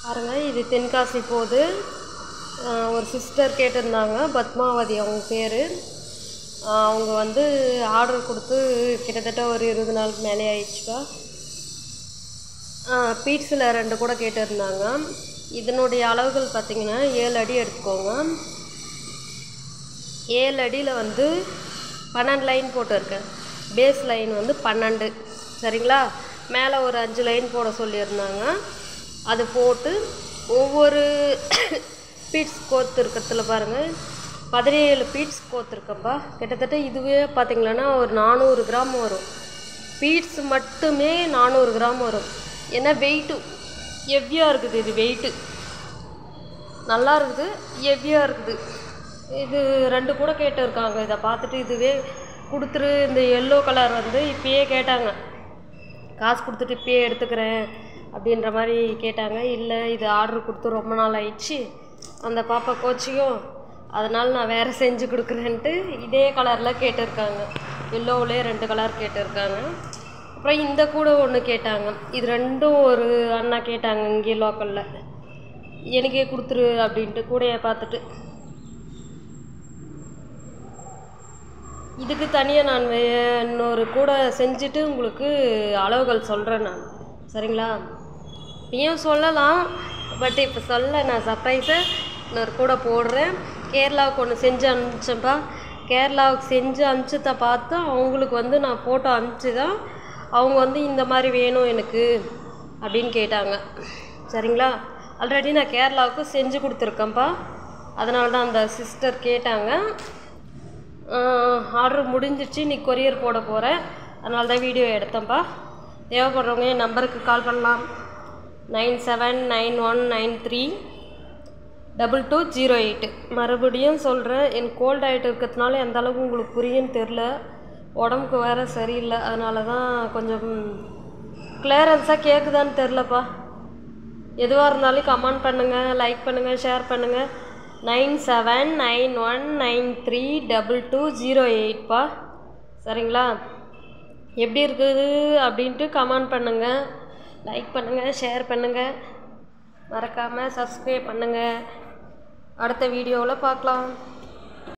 பாருங்கள், இது தென்காசி போகுது. ஒரு சிஸ்டர் கேட்டிருந்தாங்க, பத்மாவதி அவங்க பேர். அவங்க வந்து ஆர்டர் கொடுத்து கிட்டத்தட்ட ஒரு 20 நாளுக்கு மேலே ஆயிடுச்சுப்பா. பீட்ஸில் 2 கூட கேட்டிருந்தாங்க. இதனுடைய அளவுகள் பார்த்திங்கன்னா 7 அடி எடுத்துக்கோங்க. 7 அடியில் வந்து 12 லைன் போட்டிருக்கேன். பேஸ் லைன் வந்து 12. சரிங்களா? மேலே ஒரு 5 லைன் போட சொல்லியிருந்தாங்க. அது போட்டு ஒவ்வொரு பீட்ஸ் கோத்து இருக்கிறதுல பாருங்கள், 17 பீட்ஸ் கோத்துருக்கப்பா. கிட்டத்தட்ட இதுவே பார்த்திங்களன்னா ஒரு 400 கிராம் வரும். பீட்ஸ் மட்டுமே 400 கிராம் வரும். ஏன்னா வெயிட்டு ஹெவியாக இருக்குது. இது வெயிட்டு நல்லா இருக்குது, ஹெவியாக இருக்குது. இது 2 கூட கேட்டிருக்காங்க. இதை பார்த்துட்டு இதுவே கொடுத்துரு. இந்த எல்லோ கலர் வந்து இப்பயே கேட்டாங்க, காசு கொடுத்துட்டு இப்பயே எடுத்துக்கிறேன் அப்படின்ற மாதிரி கேட்டாங்க. இல்லை, இது ஆர்டர் கொடுத்து ரொம்ப நாள் ஆயிடுச்சு, அந்த பாப்பா கோச்சியும், அதனால் நான் வேறு செஞ்சு கொடுக்குறேன்ட்டு இதே கலரில் கேட்டிருக்காங்க. எல்லோவிலே 2 கலர் கேட்டிருக்காங்க. அப்புறம் இந்த கூட ஒன்று கேட்டாங்க. இது 2ம் ஒரு அண்ணா கேட்டாங்க இங்கே லோக்கலில். எனக்கே கொடுத்துரு அப்படின்ட்டு கூடையை பார்த்துட்டு. இதுக்கு தனியாக நான் இன்னொரு கூட செஞ்சுட்டு உங்களுக்கு அளவுகள் சொல்கிறேன் நான். சரிங்களா? இப்பயும் சொல்லலாம், பட் இப்போ சொல்ல நான் சர்ப்ரைஸாக இன்னொரு கூட போடுறேன். கேரளாவுக்கு ஒன்று செஞ்சு அனுப்பிச்சேன்ப்பா. கேரளாவுக்கு செஞ்சு அனுப்பிச்சதை பார்த்து அவங்களுக்கு வந்து நான் ஃபோட்டோ அனுப்பிச்சி தான் அவங்க வந்து இந்த மாதிரி வேணும் எனக்கு அப்படின்னு கேட்டாங்க. சரிங்களா? ஆல்ரெடி நான் கேரளாவுக்கு செஞ்சு கொடுத்துருக்கேன்ப்பா. அதனால தான் அந்த சிஸ்டர் கேட்டாங்க. ஆர்டர் முடிஞ்சிச்சு, இன்றைக்கி கொரியர் போட போகிறேன். அதனால தான் வீடியோ எடுத்தேன்ப்பா. தேவைப்படுறவங்க என் நம்பருக்கு கால் பண்ணலாம். 9791932208. மறுபடியும் சொல்கிறேன், எனக்கு கோல்ட் ஆகிட்டு இருக்கிறதுனால எந்த அளவுக்கு உங்களுக்கு புரியுன்னு தெரில. உடம்புக்கு வேறு சரியில்லை, அதனால தான் கொஞ்சம் கிளியரன்ஸாக கேட்குதான்னு தெரிலப்பா. எதுவாக இருந்தாலும் கமெண்ட் பண்ணுங்கள், லைக் பண்ணுங்கள், ஷேர் பண்ணுங்கள். 9791932208பா. சரிங்களா? எப்படி இருக்குது அப்படின்ட்டு கமெண்ட் பண்ணுங்கள், லைக் பண்ணுங்கள், ஷேர் பண்ணுங்கள். மறக்காமல் சப்ஸ்கிரைப் பண்ணுங்கள். அடுத்த வீடியோவில் பார்க்கலாம்.